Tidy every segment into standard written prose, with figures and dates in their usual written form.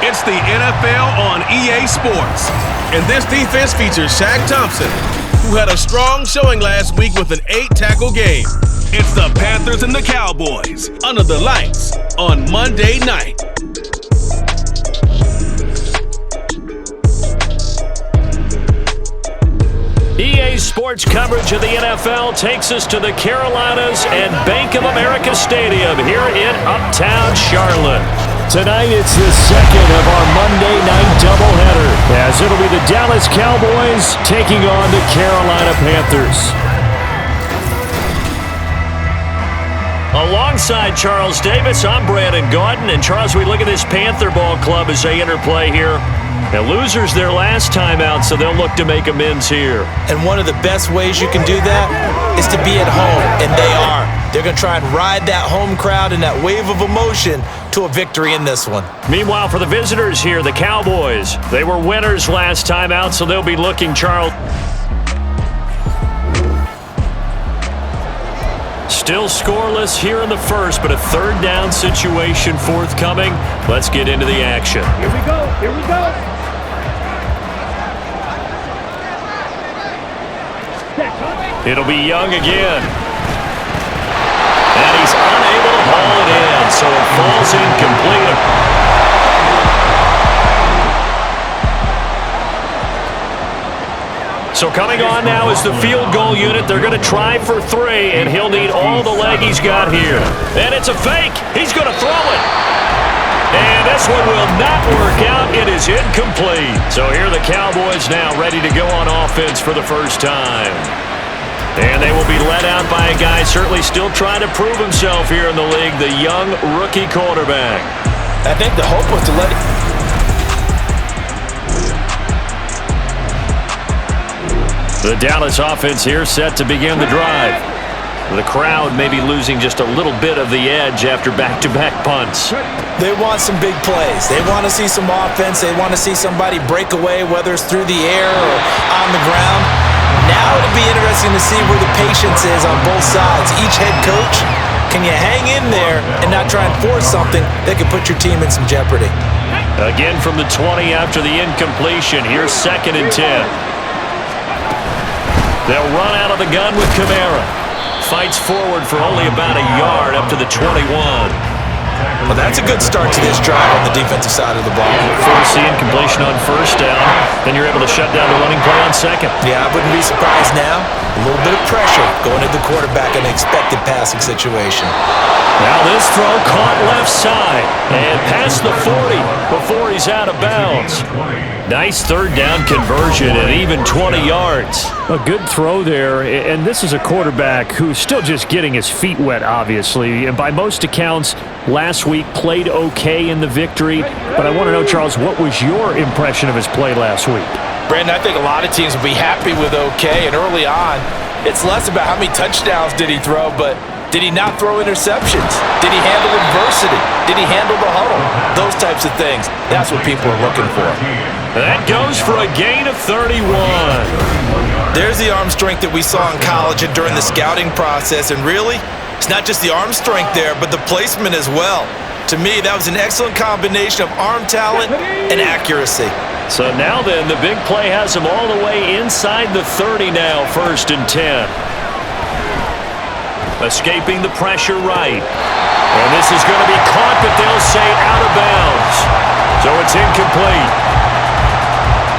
It's the NFL on EA Sports. And this defense features Shaq Thompson, who had a strong showing last week with an 8-tackle game. It's the Panthers and the Cowboys under the lights on Monday night. EA Sports coverage of the NFL takes us to the Carolinas and Bank of America Stadium here in Uptown Charlotte. Tonight it's the second of our Monday night doubleheader, as it'll be the Dallas Cowboys taking on the Carolina Panthers. Alongside Charles Davis, I'm Brandon Gaudin. And Charles, we look at this Panther ball club as they interplay here. Now, losers their last time out, so they'll look to make amends here. And one of the best ways you can do that is to be at home, and they are. They're going to try and ride that home crowd and that wave of emotion to a victory in this one. Meanwhile, for the visitors here, the Cowboys, they were winners last time out, so they'll be looking, Charles. Still scoreless here in the first, but a third down situation forthcoming. Let's get into the action. Here we go. Here we go. It'll be Young again. And he's unable to haul it in, so it falls incomplete. So coming on now is the field goal unit. They're going to try for 3, and he'll need all the leg he's got here. And it's a fake. He's going to throw it. And this one will not work out. It is incomplete. So here are the Cowboys now ready to go on offense for the first time. And they will be led out by a guy certainly still trying to prove himself here in the league, the young rookie quarterback. I think the hope was to let it... The Dallas offense here set to begin the drive. The crowd may be losing just a little bit of the edge after back-to-back punts. They want some big plays. They want to see some offense. They want to see somebody break away, whether it's through the air or on the ground. Now it'll be interesting to see where the patience is on both sides. Each head coach, can you hang in there and not try and force something that could put your team in some jeopardy? Again from the 20 after the incompletion. Here's 2nd and 10. They'll run out of the gun with Kamara. Fights forward for only about a yard up to the 21. Well, that's a good start to this drive on the defensive side of the ball. Force the incompletion on first down. Then you're able to shut down the running play on second. Yeah, I wouldn't be surprised now. A little bit of pressure going at the quarterback in an expected passing situation. Now this throw caught left side and past the 40 before he's out of bounds. Nice third down conversion and even 20 yards. A good throw there, and this is a quarterback who's still just getting his feet wet, obviously. And by most accounts, last week played okay in the victory. But I want to know, Charles, what was your impression of his play last week? Brandon, I think a lot of teams will be happy with okay, and early on, it's less about how many touchdowns did he throw, but did he not throw interceptions? Did he handle adversity? Did he handle the huddle? Those types of things. That's what people are looking for. That goes for a gain of 31. There's the arm strength that we saw in college and during the scouting process, and really, it's not just the arm strength there, but the placement as well. To me, that was an excellent combination of arm talent and accuracy. So now then, the big play has him all the way inside the 30 now, 1st and 10. Escaping the pressure right. And this is going to be caught, but they'll say out of bounds. So it's incomplete.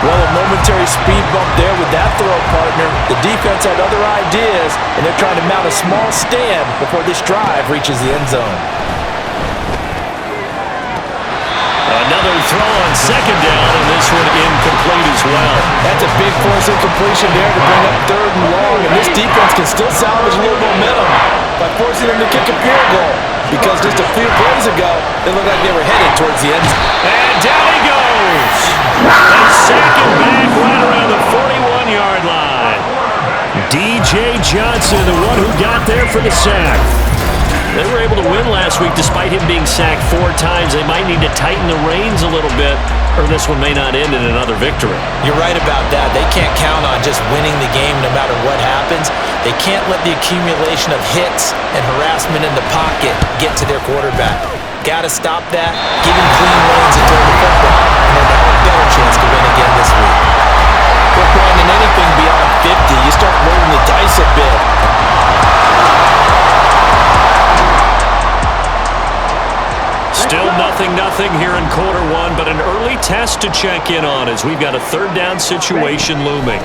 Well, a momentary speed bump there with that throw, partner. The defense had other ideas, and they're trying to mount a small stand before this drive reaches the end zone. Another throw on 2nd down, and this one incomplete as well. That's a big force incompletion there to bring up 3rd and long, and this defense can still salvage a little momentum by forcing them to kick a field goal, because just a few plays ago, they looked like they were headed towards the end zone. And down he goes! And sack him back right around the 41-yard line. DJ Johnson, the one who got there for the sack. They were able to win last week despite him being sacked 4 times. They might need to tighten the reins a little bit, or this one may not end in another victory. You're right about that. They can't count on just winning the game no matter what happens. They can't let the accumulation of hits and harassment in the pocket get to their quarterback. Got to stop that. Give him clean lanes and throw the football. 0-0 here in quarter one, but an early test to check in on as we've got a third down situation looming.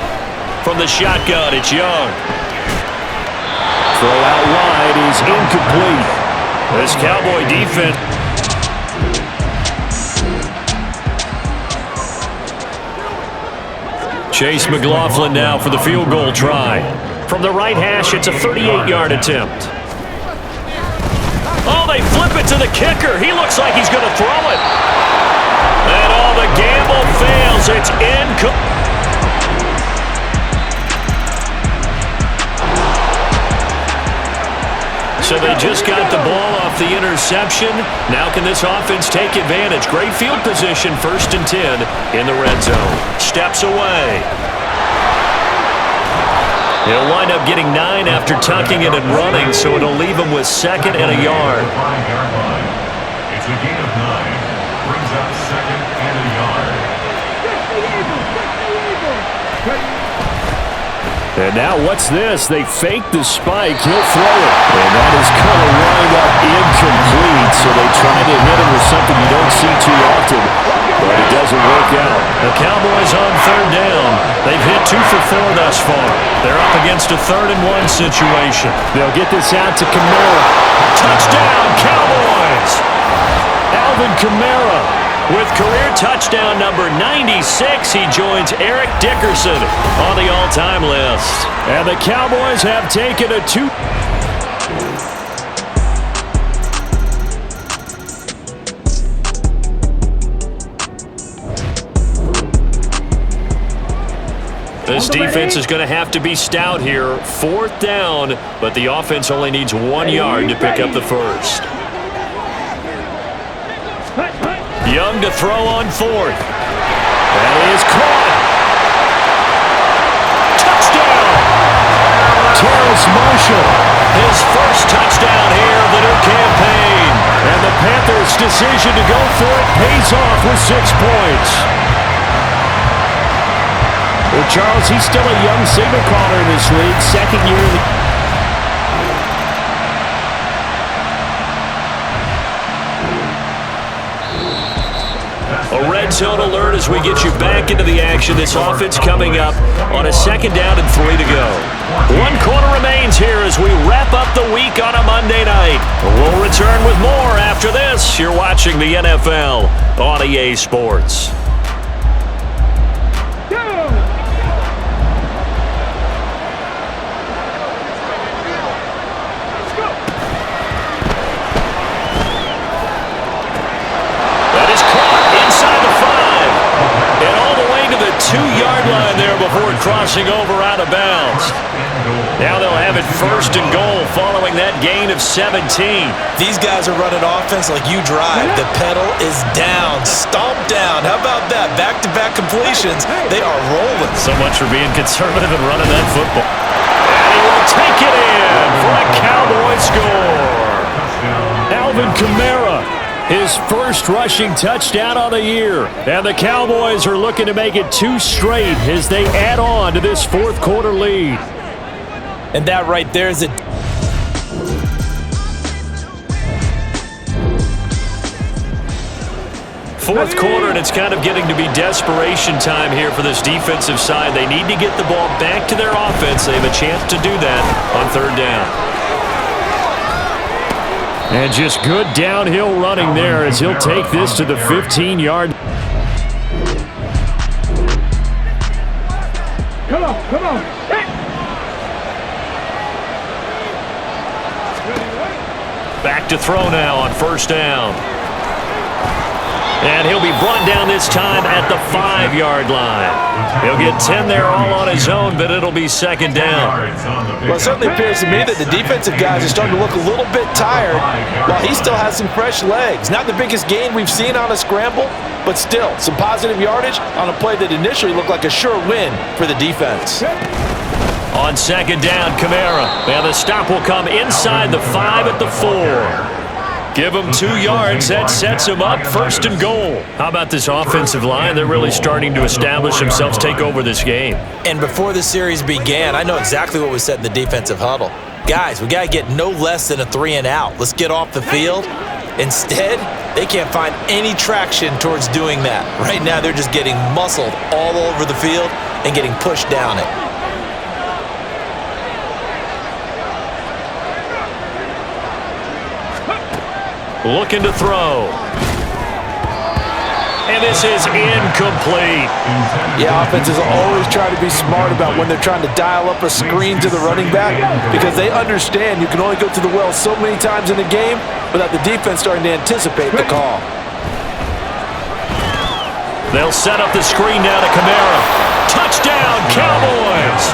From the shotgun, it's Young. Throw out wide is incomplete. This Cowboy defense. Chase McLaughlin now for the field goal try. From the right hash, it's a 38-yard attempt. Oh, they flip it to the kicker. He looks like he's going to throw it. And the gamble fails. It's incomplete. So they just got the ball off the interception. Now can this offense take advantage? Great field position, 1st and 10 in the red zone. Steps away. He'll wind up getting 9 after tucking it and running, so it'll leave him with 2nd and a yard. It's a gain of 9. Brings up 2nd and a yard. And now what's this? They fake the spike. He'll throw it. And that is going to wind up incomplete. So they try to hit him with something you don't see too often, but it doesn't work out. The Cowboys on 3rd down. They've hit 2 for 4 thus far. They're up against a 3rd and 1 situation. They'll get this out to Kamara. Touchdown, Cowboys! Alvin Kamara. With career touchdown number 96, he joins Eric Dickerson on the all-time list. And the Cowboys have taken a 2. This defense is going to have to be stout here. 4th down, but the offense only needs 1 yard to pick up the first. Young to throw on 4th. That is caught. Touchdown! Terrace Marshall. His first touchdown here of the new campaign. And the Panthers' decision to go for it pays off with 6 points. Well, Charles, he's still a young signal caller in this league. 2nd year in the... A red zone alert as we get you back into the action. This offense coming up on a 2nd down and 3 to go. 1 quarter remains here as we wrap up the week on a Monday night. We'll return with more after this. You're watching the NFL on EA Sports. The 2-yard line there before crossing over out of bounds. Now they'll have it 1st and goal following that gain of 17. These guys are running offense like you drive. The pedal is down, stomp down. How about that? Back-to-back completions. They are rolling. So much for being conservative and running that football. And he will take it in for a Cowboy score. Alvin Kamara. His first rushing touchdown of the year. And the Cowboys are looking to make it 2 straight as they add on to this 4th quarter lead. And that right there is a... Fourth quarter, and it's kind of getting to be desperation time here for this defensive side. They need to get the ball back to their offense. They have a chance to do that on 3rd down. And just good downhill running there as he'll take this to the 15-yard. Come on. Back to throw now on 1st down. And he'll be brought down this time at the 5-yard line. He'll get 10 there all on his own, but it'll be 2nd down. Well, it certainly appears to me that the defensive guys are starting to look a little bit tired while he still has some fresh legs. Not the biggest gain we've seen on a scramble, but still some positive yardage on a play that initially looked like a sure win for the defense. On 2nd down, Kamara. And the stop will come inside the 5 at the 4. Give him 2 yards. That sets him up 1st and goal. How about this offensive line? They're really starting to establish themselves, take over this game. And before the series began, I know exactly what was said in the defensive huddle. Guys, we got to get no less than a 3 and out. Let's get off the field. Instead, They can't find any traction towards doing that. Right now, they're just getting muscled all over the field and getting pushed down it. Looking to throw. And this is incomplete. Yeah, offenses always try to be smart about when they're trying to dial up a screen to the running back because they understand you can only go to the well so many times in a game without the defense starting to anticipate the call. They'll set up the screen now to Kamara. Touchdown, Cowboys!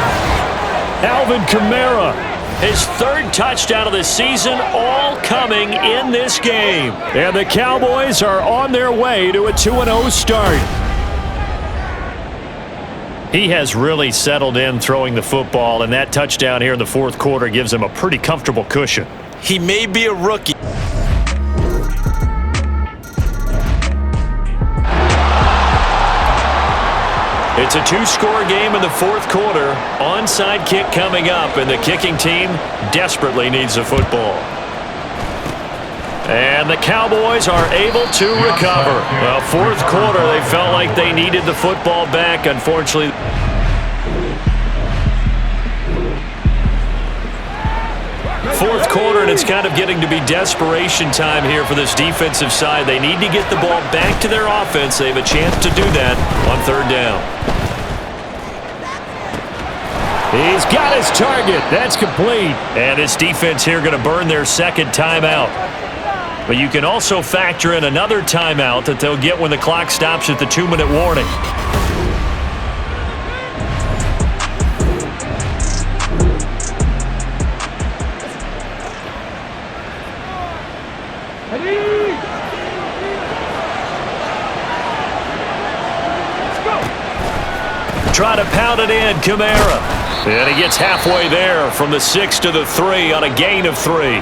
Alvin Kamara. His third touchdown of the season, all coming in this game. And the Cowboys are on their way to a 2-0 start. He has really settled in throwing the football, and that touchdown here in the fourth quarter gives him a pretty comfortable cushion. He may be a rookie. It's a two-score game in the fourth quarter. Onside kick coming up, and the kicking team desperately needs the football. And the Cowboys are able to recover. Well, fourth quarter, they felt like they needed the football back. Unfortunately, fourth quarter, and it's kind of getting to be desperation time here for this defensive side. They need to get the ball back to their offense. They have a chance to do that on third down. He's got his target. That's complete. And this defense here going to burn their second timeout. But you can also factor in another timeout that they'll get when the clock stops at the 2-minute warning. Try to pound it in, Kamara. And he gets halfway there from the 6 to the 3 on a gain of 3.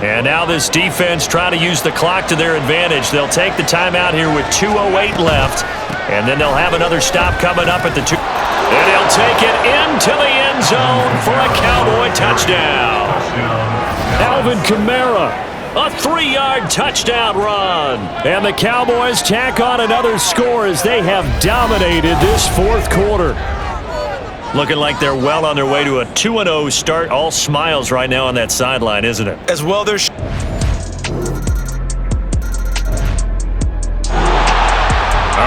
And now this defense trying to use the clock to their advantage. They'll take the timeout here with 2:08 left. And then they'll have another stop coming up at the 2. And he'll take it into the end zone for a Cowboy touchdown. Alvin Kamara. A 3-yard touchdown run. And the Cowboys tack on another score as they have dominated this fourth quarter. Looking like they're well on their way to a 2-0 start. All smiles right now on that sideline, isn't it? As well, there's... All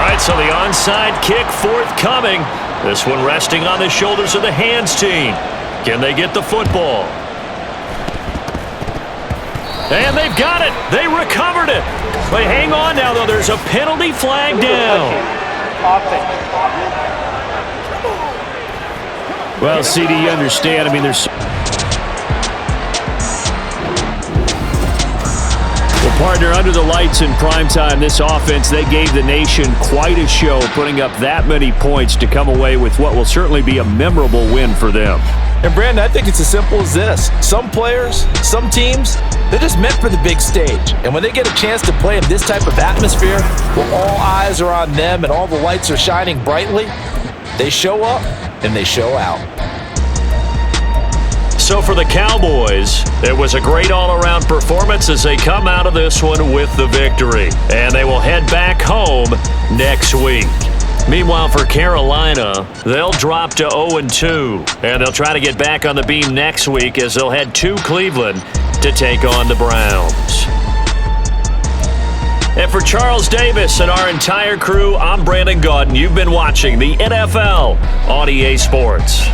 right, so the onside kick forthcoming. This one resting on the shoulders of the hands team. Can they get the football? And they've got it. They recovered it. But hang on now, though. There's a penalty flag down. Well, CD, you understand. I mean, there's... Well, partner, under the lights in primetime, this offense, they gave the nation quite a show, putting up that many points to come away with what will certainly be a memorable win for them. And, Brandon, I think it's as simple as this. Some players, some teams, they're just meant for the big stage. And when they get a chance to play in this type of atmosphere, where all eyes are on them and all the lights are shining brightly, they show up and they show out. So for the Cowboys, it was a great all-around performance as they come out of this one with the victory. And they will head back home next week. Meanwhile, for Carolina, they'll drop to 0-2, and they'll try to get back on the beam next week as they'll head to Cleveland to take on the Browns. And for Charles Davis and our entire crew, I'm Brandon Gaudin. You've been watching the NFL on EA Sports.